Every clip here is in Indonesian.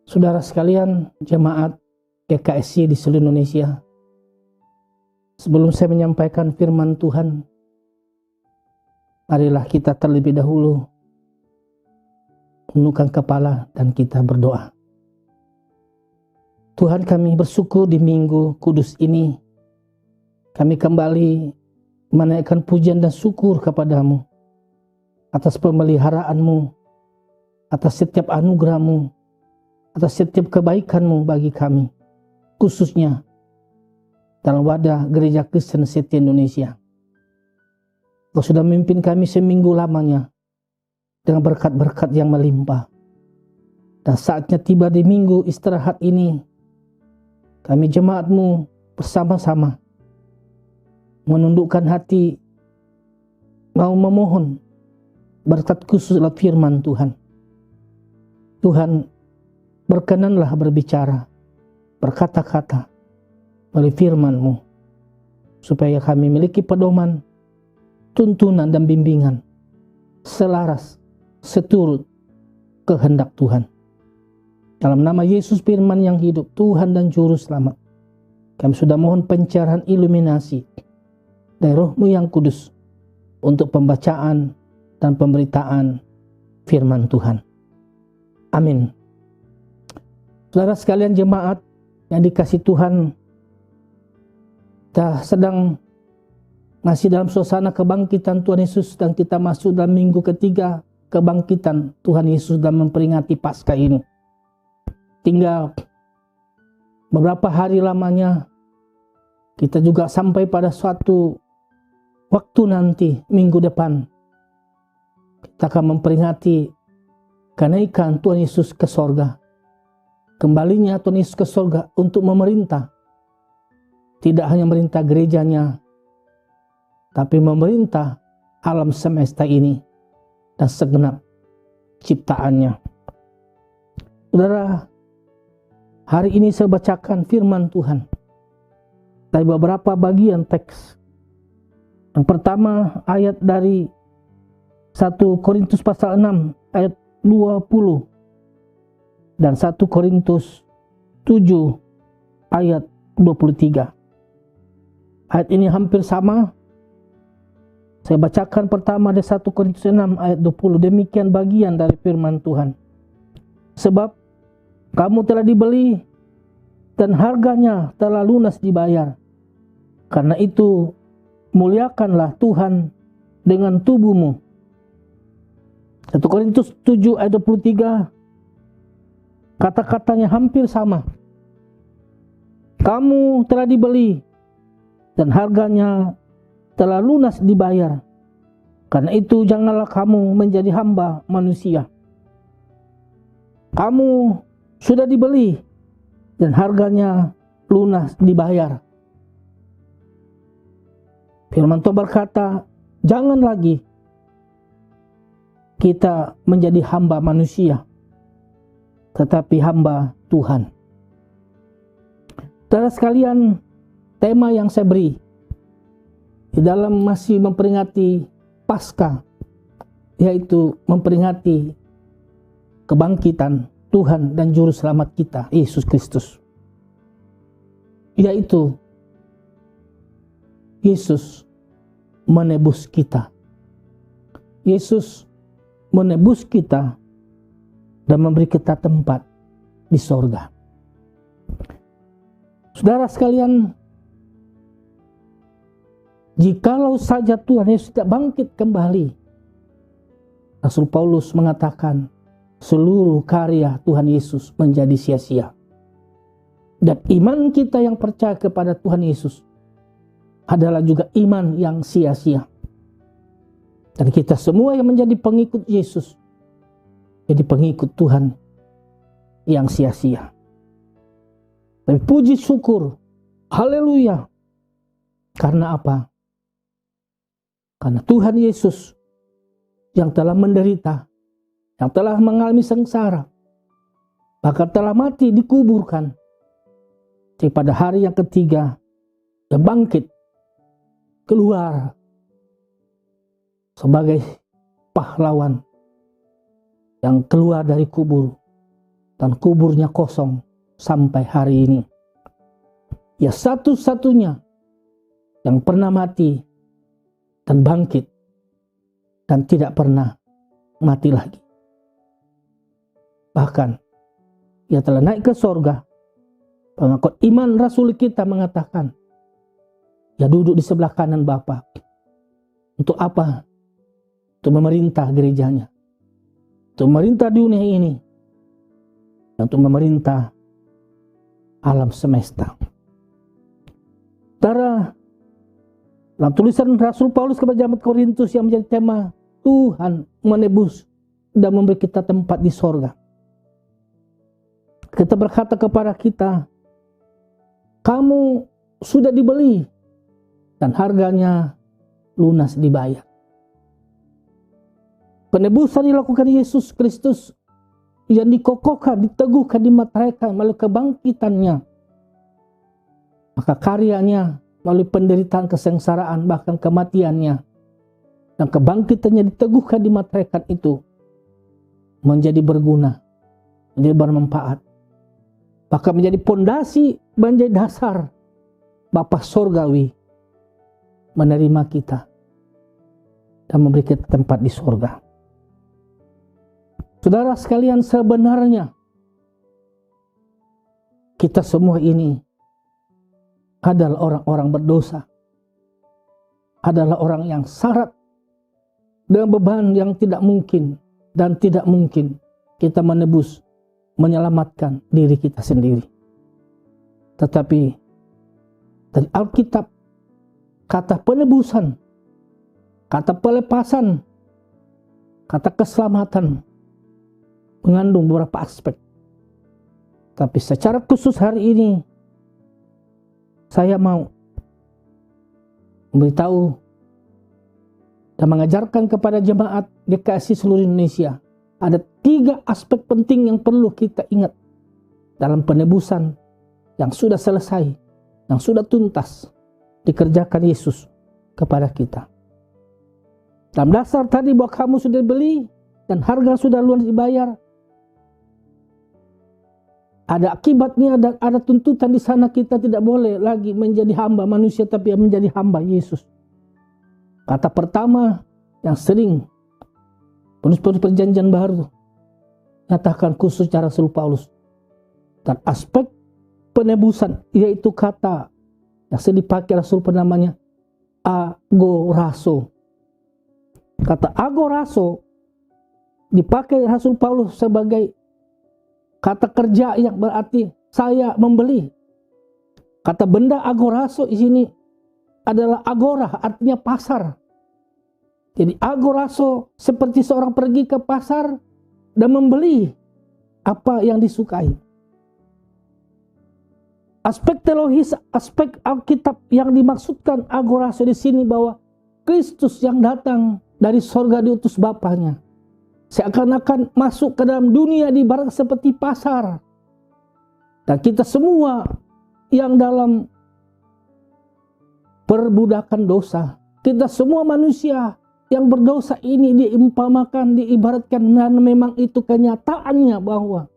Saudara sekalian, jemaat GKSI di seluruh Indonesia, sebelum saya menyampaikan firman Tuhan, marilah kita terlebih dahulu menundukkan kepala dan kita berdoa. Tuhan, kami bersyukur di minggu kudus ini, kami kembali menaikkan pujian dan syukur kepadamu atas pemeliharaanmu, atas setiap anugerahmu, atas setiap kebaikanmu bagi kami, khususnya dalam wadah Gereja Kristen Setia Indonesia. Kau sudah memimpin kami seminggu lamanya dengan berkat-berkat yang melimpah. Dan saatnya tiba di minggu istirahat ini, kami jemaatmu bersama-sama menundukkan hati, mau memohon berkat khusus lewat firman Tuhan. Tuhan, berkenanlah berbicara, berkata-kata melalui firman-Mu, supaya kami memiliki pedoman, tuntunan dan bimbingan selaras, seturut kehendak Tuhan. Dalam nama Yesus firman yang hidup, Tuhan dan Juru Selamat, kami sudah mohon pencerahan iluminasi dari Roh-Mu yang kudus untuk pembacaan dan pemberitaan firman Tuhan. Amin. Saudara sekalian jemaat yang dikasih Tuhan, kita sedang masih dalam suasana kebangkitan Tuhan Yesus dan kita masuk dalam minggu ketiga kebangkitan Tuhan Yesus dan memperingati Paskah ini. Tinggal beberapa hari lamanya kita juga sampai pada suatu waktu nanti minggu depan kita akan memperingati kenaikan Tuhan Yesus ke sorga. Kembalinya Tuhan Yesus ke sorga untuk memerintah. Tidak hanya memerintah gerejanya, tapi memerintah alam semesta ini dan segenap ciptaannya. Saudara, hari ini saya bacakan firman Tuhan dari beberapa bagian teks. Yang pertama ayat dari 1 Korintus pasal 6 ayat 20 dan 1 Korintus 7 ayat 23. Ayat ini hampir sama. Saya bacakan pertama dari 1 Korintus 6 ayat 20. Demikian bagian dari firman Tuhan. Sebab kamu telah dibeli dan harganya telah lunas dibayar. Karena itu muliakanlah Tuhan dengan tubuhmu. 1 Korintus 7 ayat 23. Kata-katanya hampir sama. Kamu telah dibeli dan harganya telah lunas dibayar. Karena itu janganlah kamu menjadi hamba manusia. Kamu sudah dibeli dan harganya lunas dibayar. Firman Tuhan berkata, jangan lagi kita menjadi hamba manusia, tetapi hamba Tuhan. Saudara sekalian, tema yang saya beri di dalam masih memperingati Paskah, yaitu memperingati kebangkitan Tuhan dan Juru Selamat kita, Yesus Kristus. Yaitu Yesus menebus kita. Yesus menebus kita dan memberi kita tempat di sorga. Saudara sekalian, jikalau saja Tuhan Yesus tidak bangkit kembali, Rasul Paulus mengatakan seluruh karya Tuhan Yesus menjadi sia-sia. Dan iman kita yang percaya kepada Tuhan Yesus adalah juga iman yang sia-sia. Dan kita semua yang menjadi pengikut Yesus jadi pengikut Tuhan yang sia-sia. Tapi puji syukur, haleluya. Karena apa? Karena Tuhan Yesus yang telah menderita, yang telah mengalami sengsara, bahkan telah mati dikuburkan. Jadi pada hari yang ketiga, Dia bangkit keluar sebagai pahlawan yang keluar dari kubur, dan kuburnya kosong sampai hari ini. Ya, satu-satunya yang pernah mati dan bangkit dan tidak pernah mati lagi. Bahkan ia telah naik ke sorga. Pengakut iman Rasul kita mengatakan, ia duduk di sebelah kanan Bapa. Untuk apa? Untuk memerintah gerejanya, untuk memerintah dunia ini, dan untuk memerintah alam semesta. Saudara, dalam tulisan Rasul Paulus kepada jemaat Korintus yang menjadi tema Tuhan menebus dan memberi kita tempat di sorga, kita berkata kepada kita, kamu sudah dibeli dan harganya lunas dibayar. Penebusan dilakukan Yesus Kristus yang dikokohkan, diteguhkan, dimateraikan melalui kebangkitannya. Maka karyanya melalui penderitaan, kesengsaraan, bahkan kematiannya, dan kebangkitannya diteguhkan, dimateraikan itu menjadi berguna, menjadi bermanfaat, bahkan menjadi pondasi, menjadi dasar Bapa Sorgawi menerima kita dan memberi kita tempat di sorga. Saudara sekalian, sebenarnya kita semua ini adalah orang-orang berdosa, adalah orang yang syarat dengan beban yang tidak mungkin, dan tidak mungkin kita menebus, menyelamatkan diri kita sendiri. Tetapi dari Alkitab, kata penebusan, kata pelepasan, kata keselamatan mengandung beberapa aspek. Tapi secara khusus hari ini saya mau memberitahu dan mengajarkan kepada jemaat GKSI seluruh Indonesia, ada 3 aspek penting yang perlu kita ingat dalam penebusan yang sudah selesai, yang sudah tuntas dikerjakan Yesus kepada kita. Dalam dasar tadi bahwa kamu sudah beli dan harga sudah lunas dibayar, ada akibatnya dan ada tuntutan di sana. Kita tidak boleh lagi menjadi hamba manusia, tapi menjadi hamba Yesus. Kata pertama yang sering penulis perjanjian baru nyatakan khusus cara Rasul Paulus, dan aspek penebusan, yaitu kata yang sering dipakai Rasul namanya agorazo. Kata agorazo dipakai Rasul Paulus sebagai kata kerja yang berarti saya membeli. Kata benda agorazo di sini adalah agora, artinya pasar. Jadi agorazo seperti seorang pergi ke pasar dan membeli apa yang disukai. Aspek teologis, aspek Alkitab yang dimaksudkan agorazo di sini bahwa Kristus yang datang dari sorga diutus Bapaknya seakan-akan masuk ke dalam dunia di barat seperti pasar. Dan kita semua yang dalam perbudakan dosa, kita semua manusia yang berdosa ini diumpamakan, diibaratkan, dan memang itu kenyataannya bahwa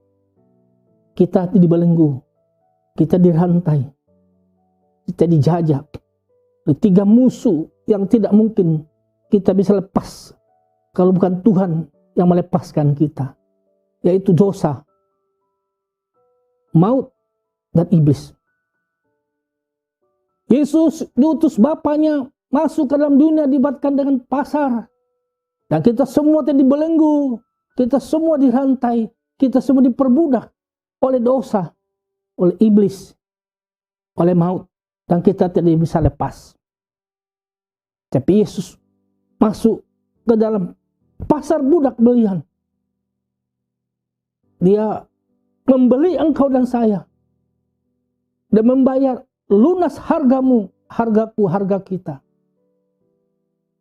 kita dibelenggu, kita dirantai, kita dijajah oleh 3 musuh yang tidak mungkin kita bisa lepas kalau bukan Tuhan yang melepaskan kita, yaitu dosa, maut, dan iblis. Yesus diutus Bapaknya masuk ke dalam dunia dibatkan dengan pasar, dan kita semua dibelenggu, kita semua dirantai, kita semua diperbudak oleh dosa, oleh iblis, oleh maut, dan kita tidak bisa lepas. Tapi Yesus masuk ke dalam pasar budak belian. Dia membeli engkau dan saya, dan membayar lunas hargamu, hargaku, harga kita,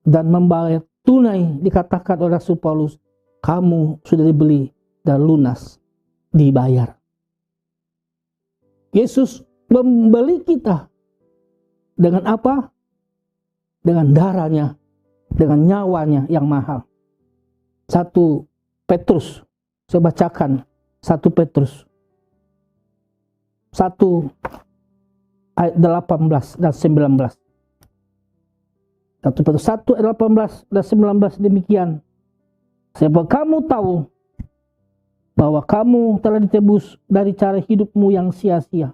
dan membayar tunai. Dikatakan oleh Rasul Paulus, kamu sudah dibeli dan lunas dibayar. Yesus membeli kita Dengan apa? Dengan darahnya, dengan nyawanya yang mahal. 1 Petrus, saya bacakan 1 Petrus 1 ayat 18 dan 19. 1 Petrus 1 ayat 18 dan 19 demikian. Sebab kamu tahu bahwa kamu telah ditebus dari cara hidupmu yang sia-sia,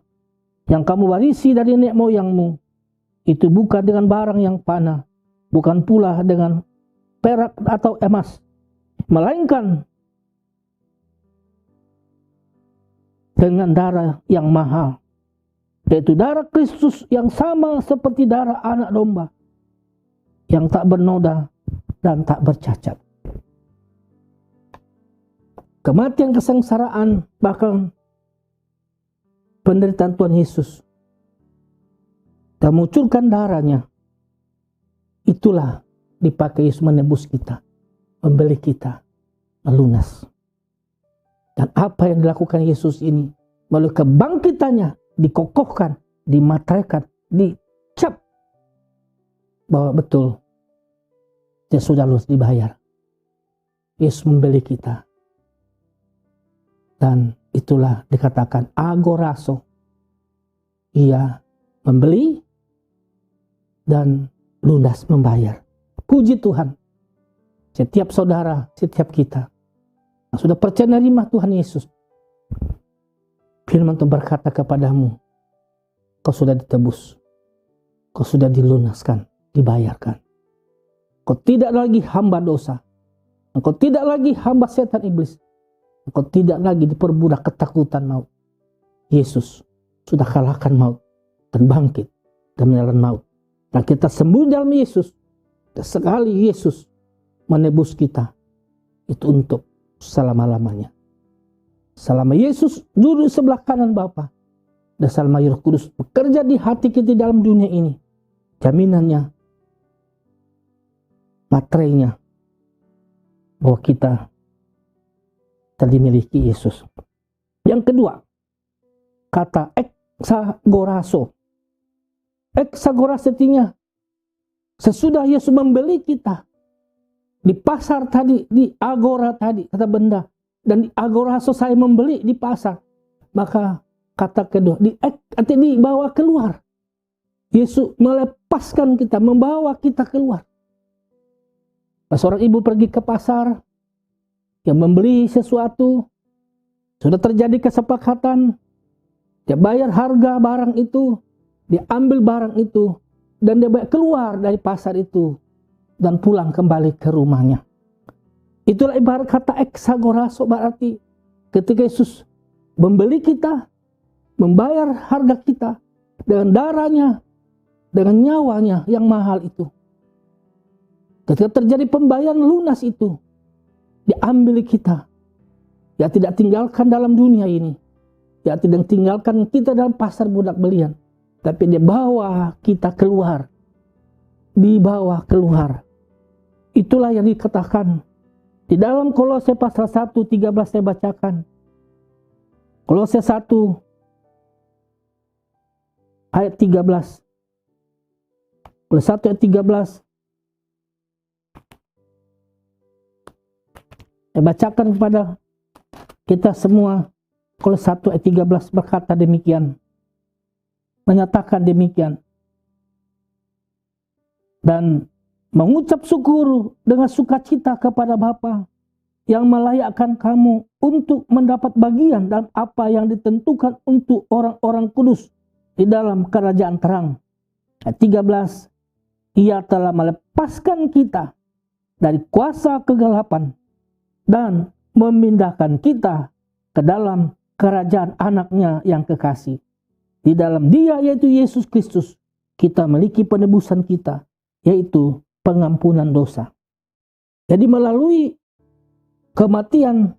yang kamu warisi dari nenek moyangmu. Itu bukan dengan barang yang fana, bukan pula dengan perak atau emas, melainkan dengan darah yang mahal, yaitu darah Kristus yang sama seperti darah anak domba, yang tak bernoda dan tak bercacat. Kematian, kesengsaraan, bahkan penderitaan Tuhan Yesus dan mengucurkan darahnya, itulah dipakai Yesus menebus kita, membeli kita, melunas. Dan apa yang dilakukan Yesus ini melalui kebangkitannya, dikokohkan, dimateraikan, dicap bahwa betul dia sudah lulus dibayar. Yesus membeli kita. Dan itulah dikatakan agorazo. Ia membeli dan lunas membayar. Puji Tuhan. Setiap saudara, setiap kita yang sudah percaya menerima Tuhan Yesus, firman Tuhan berkata kepadamu, kau sudah ditebus, kau sudah dilunaskan, dibayarkan. Kau tidak lagi hamba dosa, engkau tidak lagi hamba setan iblis, engkau tidak lagi diperbudak ketakutan maut. Yesus sudah kalahkan maut dan bangkit dan menyelamatkan maut. Dan kita sembuh dalam Yesus. Dan sekali Yesus menebus kita, itu untuk selama-lamanya. Selama Yesus duduk sebelah kanan Bapa, dan selama Roh Kudus bekerja di hati kita dalam dunia ini, jaminannya, materainya, bahwa kita telah dimiliki Yesus. Yang kedua, kata exagorazo. Exagorazo artinya sesudah Yesus membeli kita di pasar tadi, di agora tadi, kata benda, dan di agorazo saya membeli di pasar, maka kata kedua, dibawa keluar. Yesus melepaskan kita, membawa kita keluar. Seorang ibu pergi ke pasar, yang membeli sesuatu, sudah terjadi kesepakatan, dia bayar harga barang itu, dia ambil barang itu, dan dia keluar dari pasar itu, dan pulang kembali ke rumahnya. Itulah ibarat kata exagorazo, berarti ketika Yesus membeli kita, membayar harga kita, dengan darahnya, dengan nyawanya yang mahal itu. Ketika terjadi pembayaran lunas itu, diambil kita. Dia tidak tinggalkan dalam dunia ini. Dia tidak tinggalkan kita dalam pasar budak belian. Tapi dia bawa kita keluar. Dibawa keluar. Itulah yang dikatakan di dalam Kolose pasal 1:13 saya bacakan. Kolose 1 ayat 13. Kolose 1 ayat 13. Saya bacakan kepada kita semua. Kolose 1 ayat 13 berkata demikian. Menyatakan demikian. Dan mengucap syukur dengan sukacita kepada Bapa yang melayakkan kamu untuk mendapat bagian dalam apa yang ditentukan untuk orang-orang kudus di dalam kerajaan terang. Ayat 13. Ia telah melepaskan kita dari kuasa kegelapan dan memindahkan kita ke dalam kerajaan anaknya yang kekasih. Di dalam Dia, yaitu Yesus Kristus, kita memiliki penebusan kita, yaitu pengampunan dosa. Jadi melalui kematian,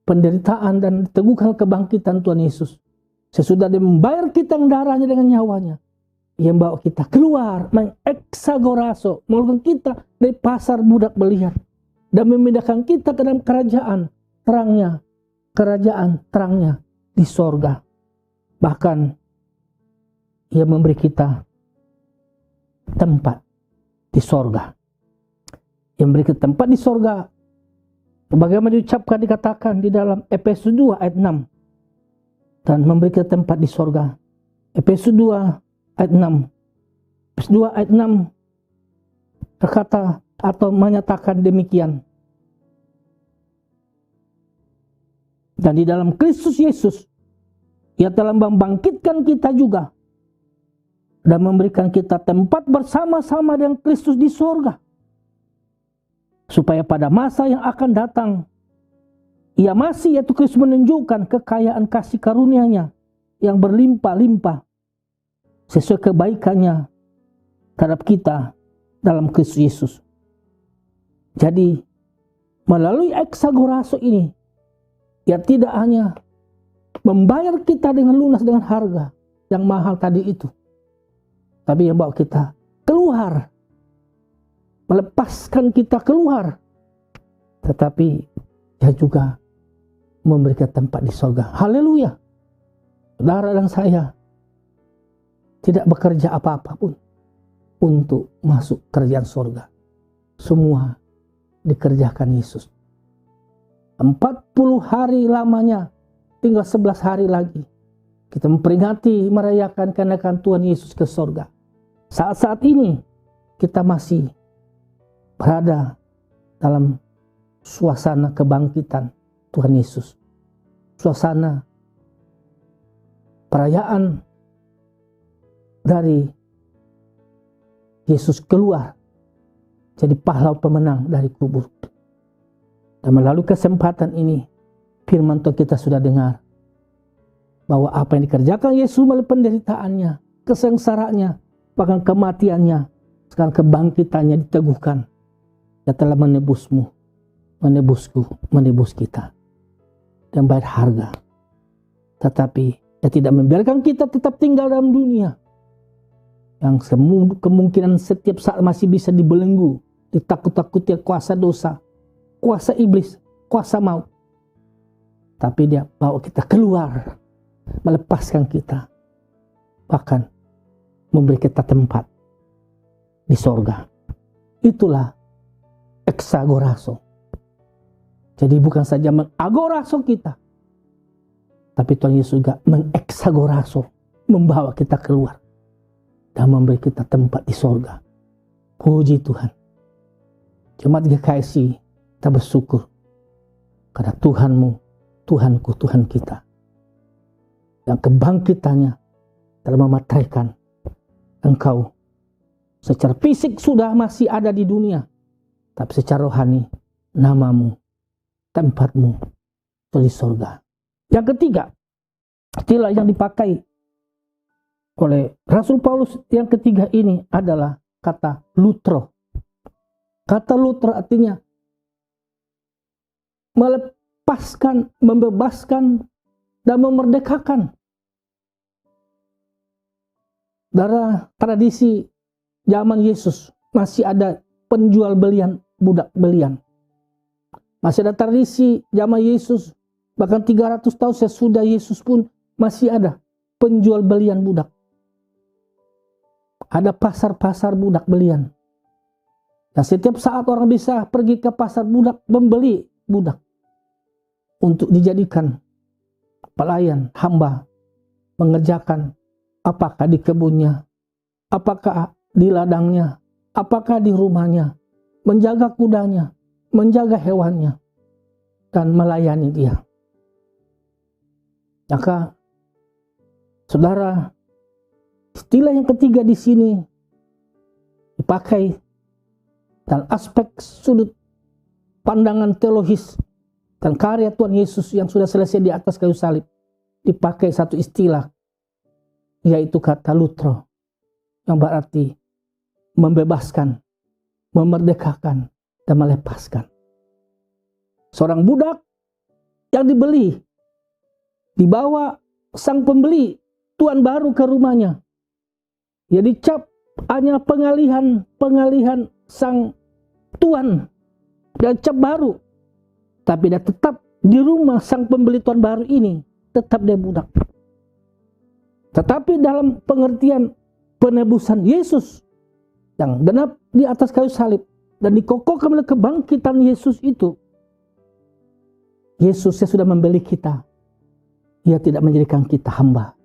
penderitaan, dan teguhkan kebangkitan Tuhan Yesus, sesudah Dia membayar kita darahnya dengan nyawanya, Ia membawa kita keluar, mengexagorazo, mengeluarkan kita dari pasar budak belian, dan memindahkan kita ke dalam kerajaan terangnya di sorga. Bahkan Ia memberi kita tempat di sorga. Yang memberi kita tempat di sorga, bagaimana diucapkan, dikatakan di dalam Efesus 2 ayat 6. Dan memberi kita tempat di sorga. Efesus 2 ayat 6. Efesus 2 ayat 6 berkata atau menyatakan demikian. Dan di dalam Kristus Yesus, Ia telah membangkitkan kita juga dan memberikan kita tempat bersama-sama dengan Kristus di sorga. Supaya pada masa yang akan datang, Ia masih, yaitu Kristus, menunjukkan kekayaan kasih karunia-Nya yang berlimpah-limpah sesuai kebaikannya terhadap kita dalam Kristus Yesus. Jadi melalui eksagoraso ini, Ia tidak hanya membayar kita dengan lunas dengan harga yang mahal tadi itu, tapi yang bawa kita keluar, melepaskan kita keluar, tetapi Dia juga memberikan tempat di surga. Haleluya. Saudara dan saya tidak bekerja apa-apa pun untuk masuk kerjaan surga. Semua dikerjakan Yesus. 40 hari lamanya, tinggal 11 hari lagi kita memperingati, merayakan kenakan Tuhan Yesus ke surga. Saat-saat ini kita masih berada dalam suasana kebangkitan Tuhan Yesus. Suasana perayaan dari Yesus keluar jadi pahlawan pemenang dari kubur. Dan melalui kesempatan ini, firman Tuhan kita sudah dengar bahwa apa yang dikerjakan Yesus melalui penderitaannya, kesengsaraannya, bahkan kematiannya, sekarang kebangkitannya diteguhkan. Dia telah menebusmu, menebusku, menebus kita, dan bayar harga. Tetapi Dia tidak membiarkan kita tetap tinggal dalam dunia yang kemungkinan setiap saat masih bisa dibelenggu, ditakut-takuti kuasa dosa, kuasa iblis, kuasa maut. Tapi Dia bawa kita keluar, melepaskan kita, bahkan memberi kita tempat di sorga. Itulah eksagoraso. Jadi bukan saja mengagoraso kita, tapi Tuhan Yesus juga mengeksagoraso, membawa kita keluar dan memberi kita tempat di sorga. Puji Tuhan. Jemaat GKSI, kita bersyukur karena Tuhanmu, Tuhanku, Tuhan kita, yang kebangkitannya telah memateraikan engkau. Secara fisik sudah masih ada di dunia, tapi secara rohani namamu, tempatmu di sorga. Yang ketiga, istilah yang dipakai oleh Rasul Paulus yang ketiga ini adalah kata lutro. Kata lutro artinya melepaskan, membebaskan, dan memerdekakan. Dari tradisi zaman Yesus masih ada penjual belian, budak belian. Masih ada tradisi zaman Yesus, bahkan 300 tahun sesudah Yesus pun masih ada penjual belian budak. Ada pasar-pasar budak belian. Dan setiap saat orang bisa pergi ke pasar budak, membeli budak untuk dijadikan pelayan, hamba, mengerjakan apakah di kebunnya, apakah di ladangnya, apakah di rumahnya, menjaga kudanya, menjaga hewannya, dan melayani dia. Maka, saudara, istilah yang ketiga di sini dipakai dalam aspek sudut pandangan teologis dan karya Tuhan Yesus yang sudah selesai di atas kayu salib. Dipakai satu istilah, yaitu kata lutro, yang berarti membebaskan, memerdekakan, dan melepaskan. Seorang budak yang dibeli, dibawa sang pembeli, tuan baru ke rumahnya. Ya dicap hanya pengalihan sang tuan dan cap baru. Tapi dia tetap di rumah sang pembeli tuan baru ini, tetap dia budak. Tetapi dalam pengertian penebusan Yesus, yang genap di atas kayu salib dan dikokohkan oleh kebangkitan Yesus itu. Yesus yang sudah membeli kita, Ia tidak menjadikan kita hamba,